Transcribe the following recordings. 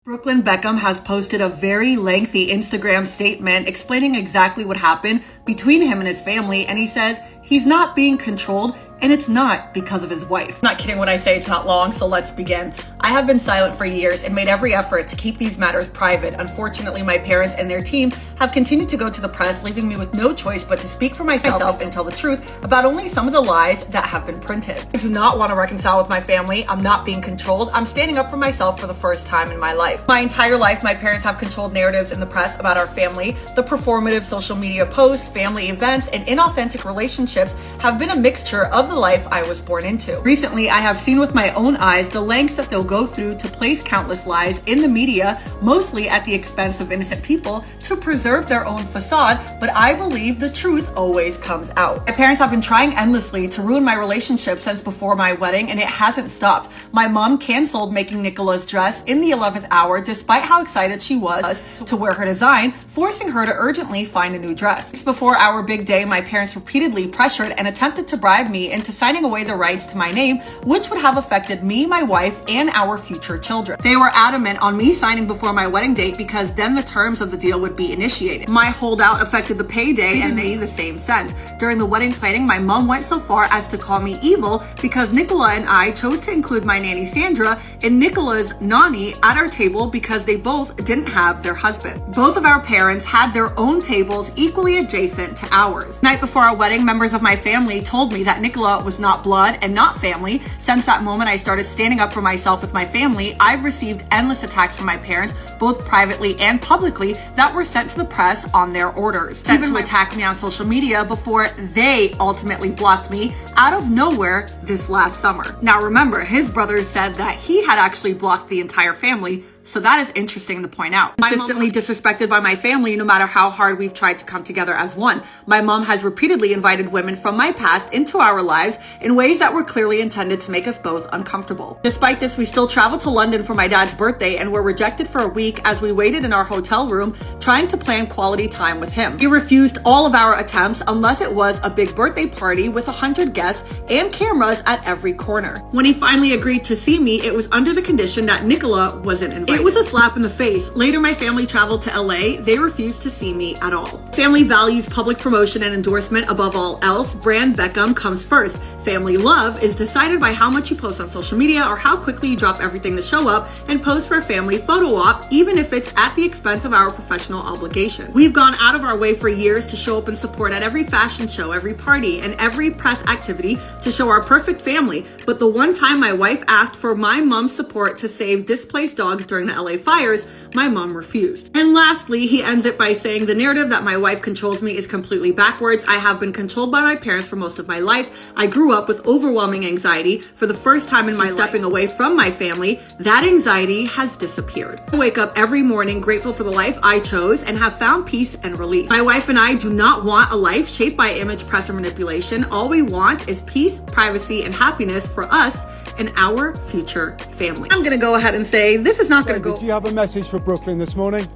Brooklyn Beckham has posted a very lengthy Instagram statement explaining exactly what happened between him and his family, and he says he's not being controlled and it's not because of his wife. I'm not kidding when I say it's not long, so let's begin. I have been silent for years and made every effort to keep these matters private. Unfortunately, my parents and their team have continued to go to the press, leaving me with no choice but to speak for myself and tell the truth about only some of the lies that have been printed. I do not want to reconcile with my family. I'm not being controlled. I'm standing up for myself for the first time in my life. My entire life, my parents have controlled narratives in the press about our family. The performative social media posts, family events, and inauthentic relationships have been a mixture of the life I was born into. Recently, I have seen with my own eyes the lengths that they'll go through to place countless lies in the media, mostly at the expense of innocent people, to preserve their own facade, but I believe the truth always comes out. My parents have been trying endlessly to ruin my relationship since before my wedding, and it hasn't stopped. My mom canceled making Nicola's dress in the 11th hour despite how excited she was to wear her design, forcing her to urgently find a new dress. Before our big day, my parents repeatedly pressured and attempted to bribe me into signing away the rights to my name, which would have affected me, my wife, and our future children. They were adamant on me signing before my wedding date because then the terms of the deal would be initiated. My holdout affected the payday and me the same sense. During the wedding planning, my mom went so far as to call me evil because Nicola and I chose to include my nanny Sandra and Nicola's nanny at our table because they both didn't have their husband. Both of our parents had their own tables equally adjacent to ours. The night before our wedding, members of my family told me that Nicola was not blood and not family. Since that moment, I started standing up for myself with my family. I've received endless attacks from my parents, both privately and publicly, that were sent to the press on their orders. Even to attack me on social media before they ultimately blocked me out of nowhere this last summer. Now remember, his brothers said that he had actually blocked the entire family, so that is interesting to point out. Consistently disrespected by my family no matter how hard we've tried to come together as one. My mom has repeatedly invited women from my past into our lives in ways that were clearly intended to make us both uncomfortable. Despite this, we still traveled to London for my dad's birthday and were rejected for a week as we waited in our hotel room trying to plan quality time with him. He refused all of our attempts unless it was a big birthday party with 100 guests and cameras at every corner. When he finally agreed to see me, it was under the condition that Nicola wasn't invited. It was a slap in the face. Later, my family traveled to LA. They refused to see me at all. Family values public promotion and endorsement above all else. Brand Beckham comes first. Family love is decided by how much you post on social media or how quickly you drop everything to show up and post for a family photo op, even if it's at the expense of our professional obligation. We've gone out of our way for years to show up and support at every fashion show, every party, and every press activity to show our perfect family. But the one time my wife asked for my mom's support to save displaced dogs during the LA fires, my mom refused. And lastly, he ends it by saying the narrative that my wife controls me is completely backwards. I have been controlled by my parents for most of my life. I grew up with overwhelming anxiety. For the first time in my life, stepping away from my family, that anxiety has disappeared. I wake up every morning grateful for the life I chose and have found peace and relief. My wife and I do not want a life shaped by image, press, or manipulation. All we want is peace, privacy, and happiness for us and our future family. I'm gonna go ahead and say this is not gonna go. Do you have a message for Brooklyn this morning?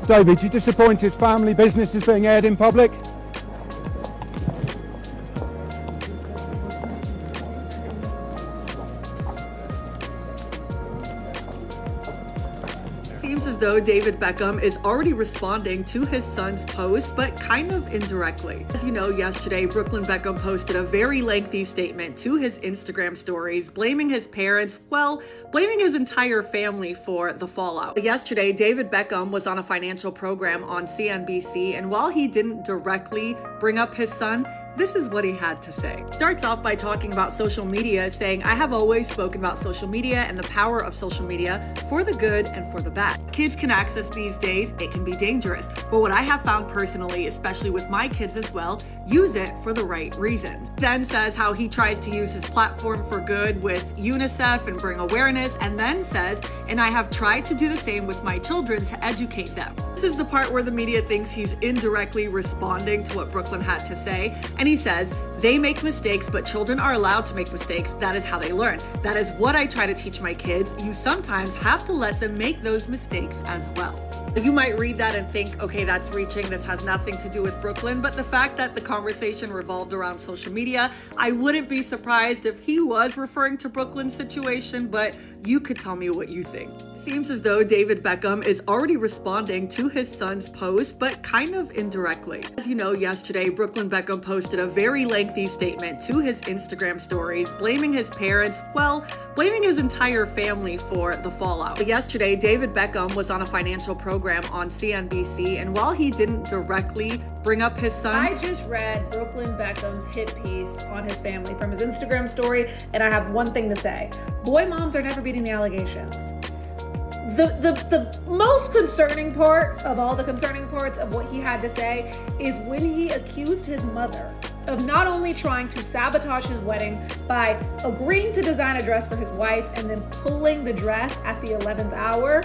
David, you disappointed family business is being aired in public? Seems as though David Beckham is already responding to his son's post, but kind of indirectly. As you know, yesterday, Brooklyn Beckham posted a very lengthy statement to his Instagram stories, blaming his parents, well, blaming his entire family for the fallout. Yesterday, David Beckham was on a financial program on CNBC, and while he didn't directly bring up his son, this is what he had to say. Starts off by talking about social media, saying, I have always spoken about social media and the power of social media for the good and for the bad. Kids can access these days, it can be dangerous. But what I have found personally, especially with my kids as well, use it for the right reasons. Then says how he tries to use his platform for good with UNICEF and bring awareness, and then says, and I have tried to do the same with my children to educate them. This is the part where the media thinks he's indirectly responding to what Brooklyn had to say. And he says, they make mistakes, but children are allowed to make mistakes. That is how they learn. That is what I try to teach my kids. You sometimes have to let them make those mistakes as well. You might read that and think, okay, that's reaching. This has nothing to do with Brooklyn. But the fact that the conversation revolved around social media, I wouldn't be surprised if he was referring to Brooklyn's situation, but you could tell me what you think. It seems as though David Beckham is already responding to his son's post, but kind of indirectly. As you know, yesterday, Brooklyn Beckham posted a very lengthy statement to his Instagram stories, blaming his parents, well, blaming his entire family for the fallout. But yesterday, David Beckham was on a financial program on CNBC, and while he didn't directly bring up his son, I just read Brooklyn Beckham's hit piece on his family from his Instagram story, and I have one thing to say. Boy moms are never beating the allegations. The most concerning part of all the concerning parts of what he had to say is when he accused his mother of not only trying to sabotage his wedding by agreeing to design a dress for his wife and then pulling the dress at the 11th hour.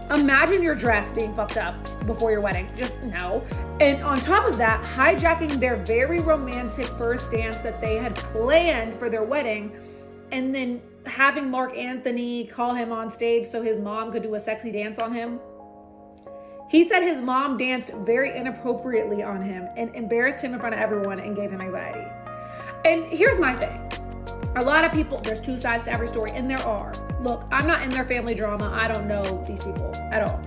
Imagine your dress being fucked up before your wedding. Just no. And on top of that, hijacking their very romantic first dance that they had planned for their wedding, and then having Mark Anthony call him on stage so his mom could do a sexy dance on him. He said his mom danced very inappropriately on him and embarrassed him in front of everyone and gave him anxiety. And here's my thing. A lot of people, there's two sides to every story, and there are. Look, I'm not in their family drama. I don't know these people at all.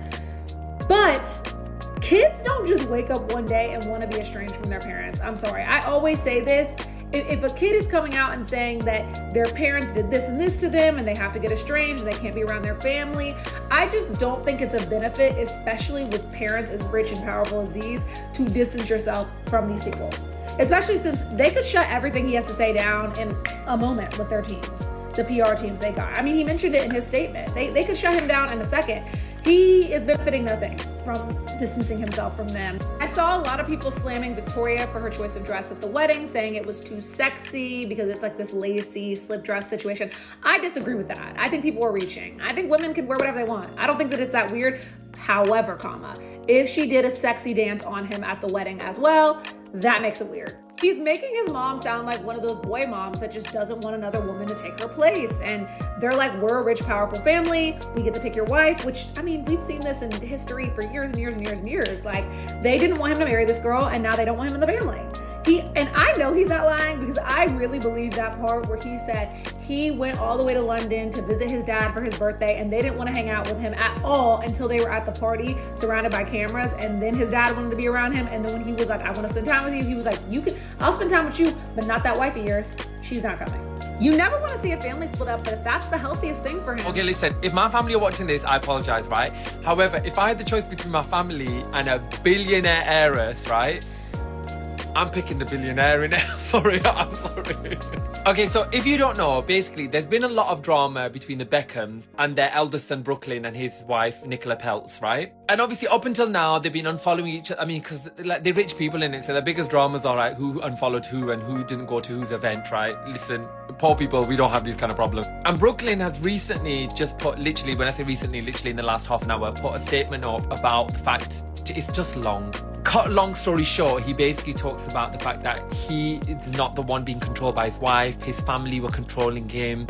But kids don't just wake up one day and want to be estranged from their parents. I'm sorry. I always say this. If a kid is coming out and saying that their parents did this and this to them and they have to get estranged and they can't be around their family, I just don't think it's a benefit, especially with parents as rich and powerful as these, to distance yourself from these people. Especially since they could shut everything he has to say down in a moment with their teams, the PR teams they got. I mean, he mentioned it in his statement. They could shut him down in a second. He is benefiting nothing from distancing himself from them. I saw a lot of people slamming Victoria for her choice of dress at the wedding, saying it was too sexy because it's like this lacy slip dress situation. I disagree with that. I think people are reaching. I think women can wear whatever they want. I don't think that it's that weird. However, if she did a sexy dance on him at the wedding as well, that makes it weird. He's making his mom sound like one of those boy moms that just doesn't want another woman to take her place. And they're like, we're a rich, powerful family. We get to pick your wife, which, I mean, we've seen this in history for years and years and years and years. Like, they didn't want him to marry this girl, and now they don't want him in the family. And I know he's not lying because I really believe that part where he said he went all the way to London to visit his dad for his birthday, and they didn't want to hang out with him at all until they were at the party surrounded by cameras. And then his dad wanted to be around him. And then when he was like, I want to spend time with you, he was like, I'll spend time with you, but not that wife of yours. She's not coming. You never want to see a family split up, but if that's the healthiest thing for him. Okay, listen, if my family are watching this, I apologize, right? However, if I had the choice between my family and a billionaire heiress, right? I'm picking the billionaire in it. Sorry, I'm sorry. Okay, so if you don't know, basically, there's been a lot of drama between the Beckhams and their eldest son, Brooklyn, and his wife, Nicola Peltz, right? And obviously, up until now, they've been unfollowing each other. I mean, because like, they're rich people in it, so the biggest dramas are, right, who unfollowed who and who didn't go to whose event, right? Listen, poor people, we don't have these kind of problems. And Brooklyn has recently just put, literally, when I say recently, literally in the last half an hour, put a statement up about the fact it's just long. Cut long story short, he basically talks about the fact that he is not the one being controlled by his wife. His family were controlling him.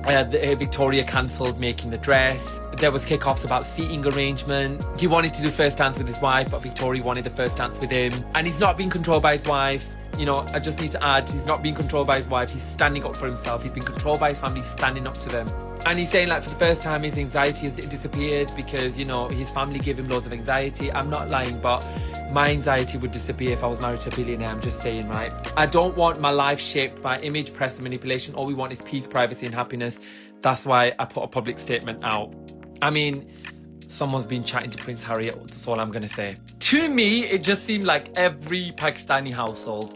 Victoria cancelled making the dress. There was kickoffs about seating arrangement. He wanted to do first dance with his wife, but Victoria wanted the first dance with him. And he's not being controlled by his wife. You know, I just need to add, he's not being controlled by his wife. He's standing up for himself. He's been controlled by his family, standing up to them. And he's saying, like, for the first time, his anxiety has disappeared because, you know, his family gave him loads of anxiety. I'm not lying, but my anxiety would disappear if I was married to a billionaire. I'm just saying, right? I don't want my life shaped by image, press, and manipulation. All we want is peace, privacy, and happiness. That's why I put a public statement out. I mean, someone's been chatting to Prince Harry. That's all I'm going to say. To me, it just seemed like every Pakistani household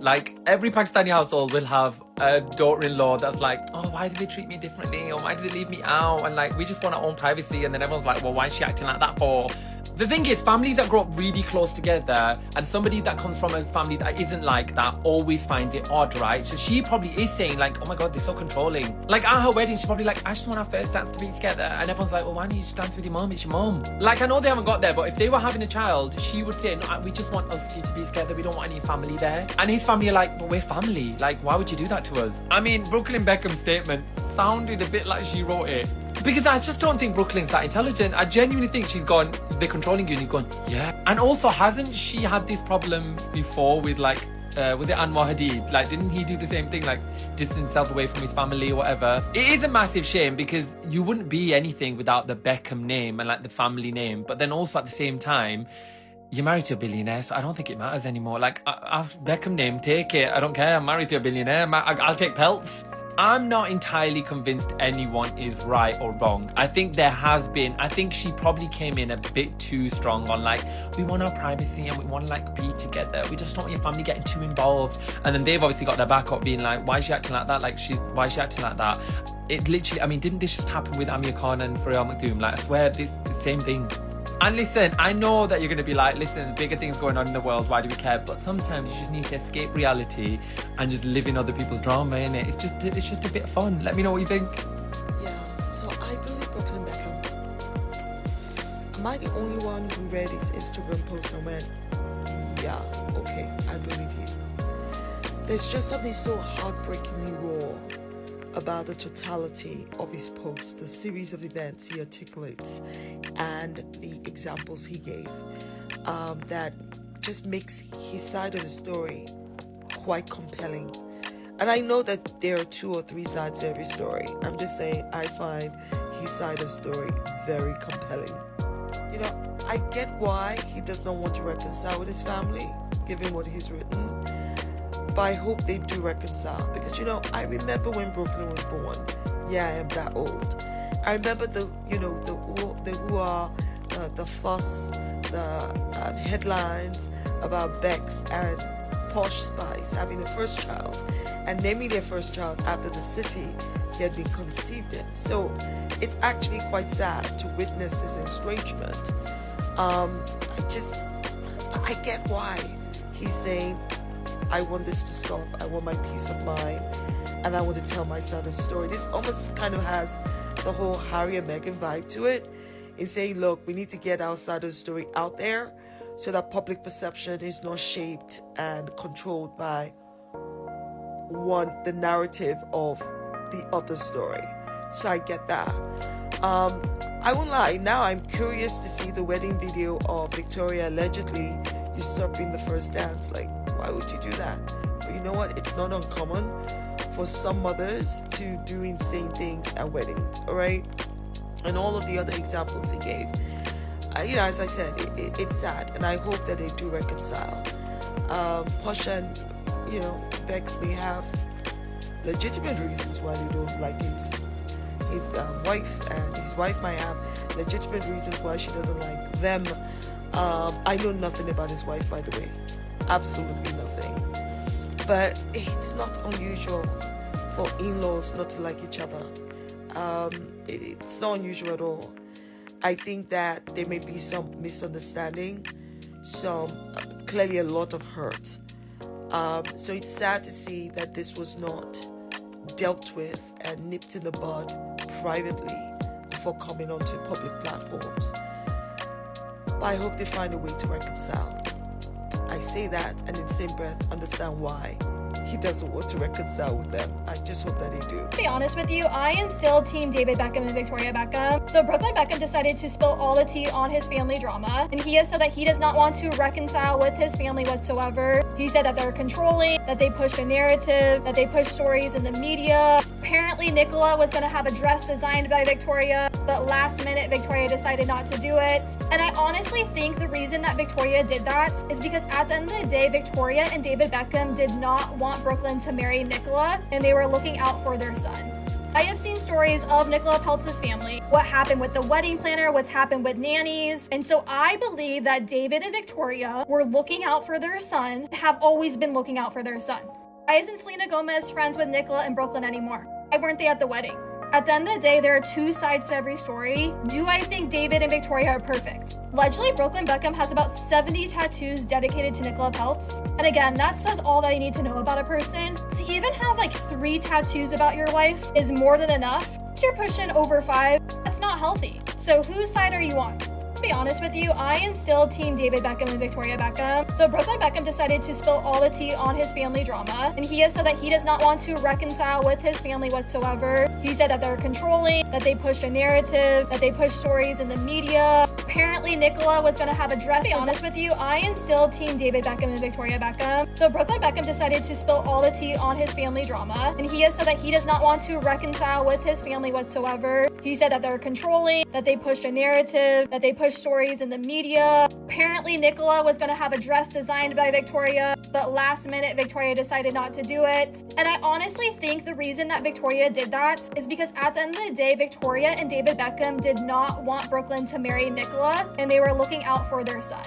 will have a daughter-in-law that's like, oh, why did they treat me differently? Or why did they leave me out? And like, we just want our own privacy. And then everyone's like, well, why is she acting like that for? The thing is, families that grow up really close together and somebody that comes from a family that isn't like that always finds it odd, right? So she probably is saying like, oh my God, they're so controlling. Like at her wedding, she's probably like, I just want our first dance to be together. And everyone's like, well, why don't you just dance with your mom? It's your mom. Like, I know they haven't got there, but if they were having a child, she would say, no, we just want us two to be together. We don't want any family there. And his family are like, but we're family. Like, why would you do that to us? I mean, Brooklyn Beckham's statement sounded a bit like she wrote it. Because I just don't think Brooklyn's that intelligent. I genuinely think she's gone, they're controlling you, and he's gone, yeah. And also, hasn't she had this problem before with like, was it Anwar Hadid? Like, didn't he do the same thing, like distance himself away from his family or whatever? It is a massive shame because you wouldn't be anything without the Beckham name and like the family name. But then also at the same time, you're married to a billionaire, so I don't think it matters anymore. Like, Beckham name, take it. I don't care. I'm married to a billionaire. I'll take Peltz. I'm not entirely convinced anyone is right or wrong. I think she probably came in a bit too strong on like, we want our privacy and we want to like be together. We just don't want your family getting too involved. And then they've obviously got their back up being like, why is she acting like that? Why is she acting like that? It literally, I mean, didn't this just happen with Amir Khan and Pharrell Maktoum? Like, I swear, this the same thing. And listen, I know that you're going to be like, listen, there's bigger things going on in the world, why do we care? But sometimes you just need to escape reality and just live in other people's drama, innit? It's just a bit of fun. Let me know what you think. Yeah, so I believe Brooklyn Beckham. Am I the only one who read his Instagram post and went, yeah, okay, I believe you. There's just something so heartbreakingly raw about the totality of his post, the series of events he articulates, and the examples he gave, that just makes his side of the story quite compelling. And I know that there are 2 or 3 sides to every story. I'm just saying I find his side of the story very compelling. You know, I get why he does not want to reconcile with his family, given what he's written. But I hope they do reconcile, because you know, I remember when Brooklyn was born. Yeah, I am that old. I remember the hoo-ha, the fuss, the headlines about Bex and Posh Spice having their first child and naming their first child after the city he had been conceived in. So it's actually quite sad to witness this estrangement. I get why he's saying, I want this to stop. I want my peace of mind, and I want to tell my side of the story. This almost kind of has the whole Harry and Meghan vibe to it, in saying, look, we need to get our side of the story out there so that public perception is not shaped and controlled by the narrative of the other story. So I get that. I won't lie, now I'm curious to see the wedding video of Victoria allegedly usurping the first dance. Like, why would you do that? But you know what? It's not uncommon for some mothers to do insane things at weddings, all right? And all of the other examples he gave. You know, as I said, it's sad, and I hope that they do reconcile. Posh and, you know, Bex may have legitimate reasons why they don't like his wife, and his wife might have legitimate reasons why she doesn't like them. I know nothing about his wife, by the way. Absolutely nothing. But it's not unusual for in-laws not to like each other. It's not unusual at all. I think that there may be some misunderstanding, clearly a lot of hurt. So it's sad to see that this was not dealt with and nipped in the bud privately before coming onto public platforms. But I hope they find a way to reconcile. I say that, and in the same breath understand why he doesn't want to reconcile with them. I just hope that they do. To be honest with you, I am still team David Beckham and Victoria Beckham. So Brooklyn Beckham decided to spill all the tea on his family drama, and he has said that he does not want to reconcile with his family whatsoever. He said that they're controlling, that they push a narrative, that they push stories in the media. Apparently Nicola was going to have a dress designed by Victoria, but last minute Victoria decided not to do it. And I honestly think the reason that Victoria did that is because at the end of the day, Victoria and David Beckham did not want Brooklyn to marry Nicola, and they were looking out for their son. I have seen stories of Nicola Peltz's family, what happened with the wedding planner, what's happened with nannies, and so I believe that David and Victoria were looking out for their son, have always been looking out for their son. Why isn't Selena Gomez friends with Nicola and Brooklyn anymore? Why weren't they at the wedding? At the end of the day, there are 2 sides to every story. Do I think David and Victoria are perfect? Allegedly, Brooklyn Beckham has about 70 tattoos dedicated to Nicola Peltz. And again, that says all that you need to know about a person. To even have like 3 tattoos about your wife is more than enough. If you're pushing over 5, that's not healthy. So whose side are you on? To be honest with you, I am still team David Beckham and Victoria Beckham. So Brooklyn Beckham decided to spill all the tea on his family drama, and he has said that he does not want to reconcile with his family whatsoever. He said that they're controlling, that they pushed a narrative, that they pushed stories in the media. Apparently Nicola was going to have a dress. To be honest with you, I am still team David Beckham and Victoria Beckham. So Brooklyn Beckham decided to spill all the tea on his family drama, and he has said that he does not want to reconcile with his family whatsoever. He said that they're controlling, that they pushed a narrative, that they pushed stories in the media. Apparently Nicola was going to have a dress designed by Victoria, but last minute Victoria decided not to do it. And I honestly think the reason that Victoria did that is because at the end of the day, Victoria and David Beckham did not want Brooklyn to marry Nicola, and they were looking out for their son.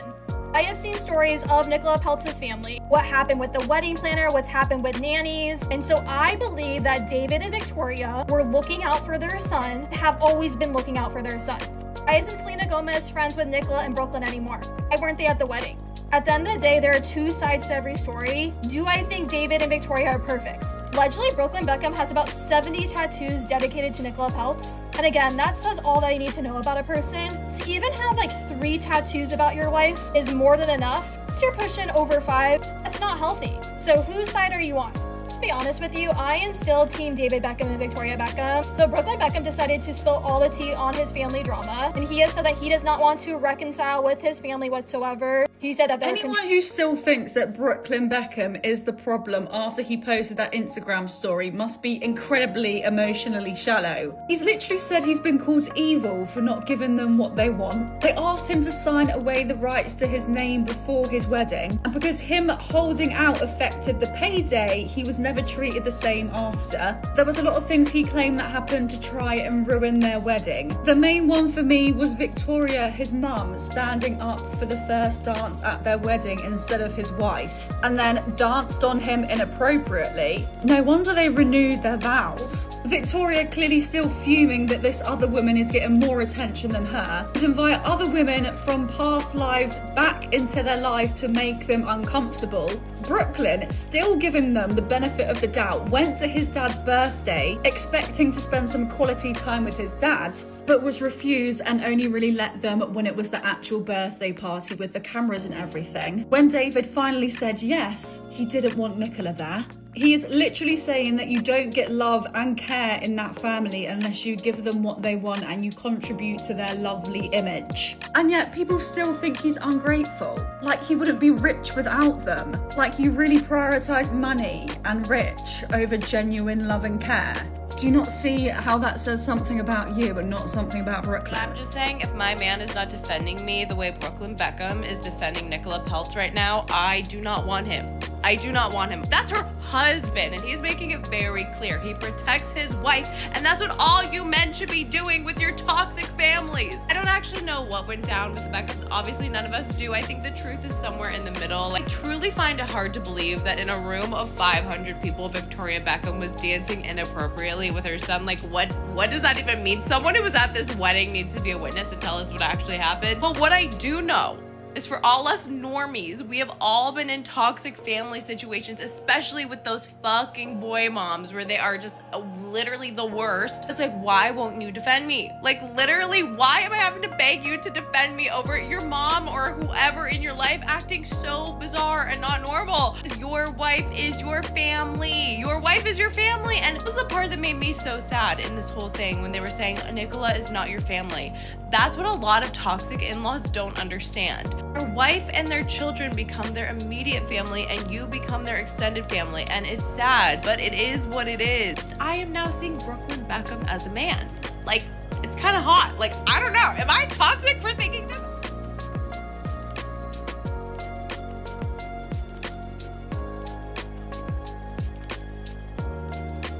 I have seen stories of Nicola Peltz's family, what happened with the wedding planner, what's happened with nannies, and so I believe that David and Victoria were looking out for their son, have always been looking out for their son. Why isn't Selena Gomez friends with Nicola and Brooklyn anymore? Why weren't they at the wedding? At the end of the day, there are two sides to every story. Do I think David and Victoria are perfect? Allegedly, Brooklyn Beckham has about 70 tattoos dedicated to Nicola Peltz. And again, that says all that you need to know about a person. To even have like 3 tattoos about your wife is more than enough. If you're pushing over 5, that's not healthy. So whose side are you on? To be honest with you, I am still team David Beckham and Victoria Beckham. So Brooklyn Beckham decided to spill all the tea on his family drama, and he has said that he does not want to reconcile with his family whatsoever. He said that anyone who still thinks that Brooklyn Beckham is the problem after he posted that Instagram story must be incredibly emotionally shallow. He's literally said he's been called evil for not giving them what they want. They asked him to sign away the rights to his name before his wedding, and because him holding out affected the payday, he was never treated the same after. There was a lot of things he claimed that happened to try and ruin their wedding. The main one for me was Victoria, his mum, standing up for the first dance at their wedding instead of his wife, and then danced on him inappropriately. No wonder they renewed their vows. Victoria clearly still fuming that this other woman is getting more attention than her, would invite other women from past lives back into their life to make them uncomfortable. Brooklyn, still giving them the benefit of the doubt, went to his dad's birthday expecting to spend some quality time with his dad, but was refused and only really let them when it was the actual birthday party with the cameras and everything. When David finally said yes, he didn't want Nicola there. He is literally saying that you don't get love and care in that family unless you give them what they want and you contribute to their lovely image. And yet people still think he's ungrateful. Like he wouldn't be rich without them. Like you really prioritise money and rich over genuine love and care. Do you not see how that says something about you and not something about Brooklyn? I'm just saying, if my man is not defending me the way Brooklyn Beckham is defending Nicola Peltz right now, I do not want him. I do not want him. That's her husband, and he's making it very clear. He protects his wife, and that's what all you men should be doing with your toxic families. I don't actually know what went down with the Beckhams. Obviously, none of us do. I think the truth is somewhere in the middle. I truly find it hard to believe that in a room of 500 people, Victoria Beckham was dancing inappropriately with her son. Like, what does that even mean? Someone who was at this wedding needs to be a witness to tell us what actually happened. But what I do know is for all us normies, we have all been in toxic family situations, especially with those fucking boy moms where they are just literally the worst. It's like, why won't you defend me? Like, literally, why am I having to beg you to defend me over your mom or whoever in your life acting so bizarre and not normal? Your wife is your family. Your wife is your family. And it was the part that made me so sad in this whole thing when they were saying, Nicola is not your family. That's what a lot of toxic in-laws don't understand. Their wife and their children become their immediate family and you become their extended family. And it's sad, but it is what it is. I am now seeing Brooklyn Beckham as a man. Like, it's kind of hot. Like, I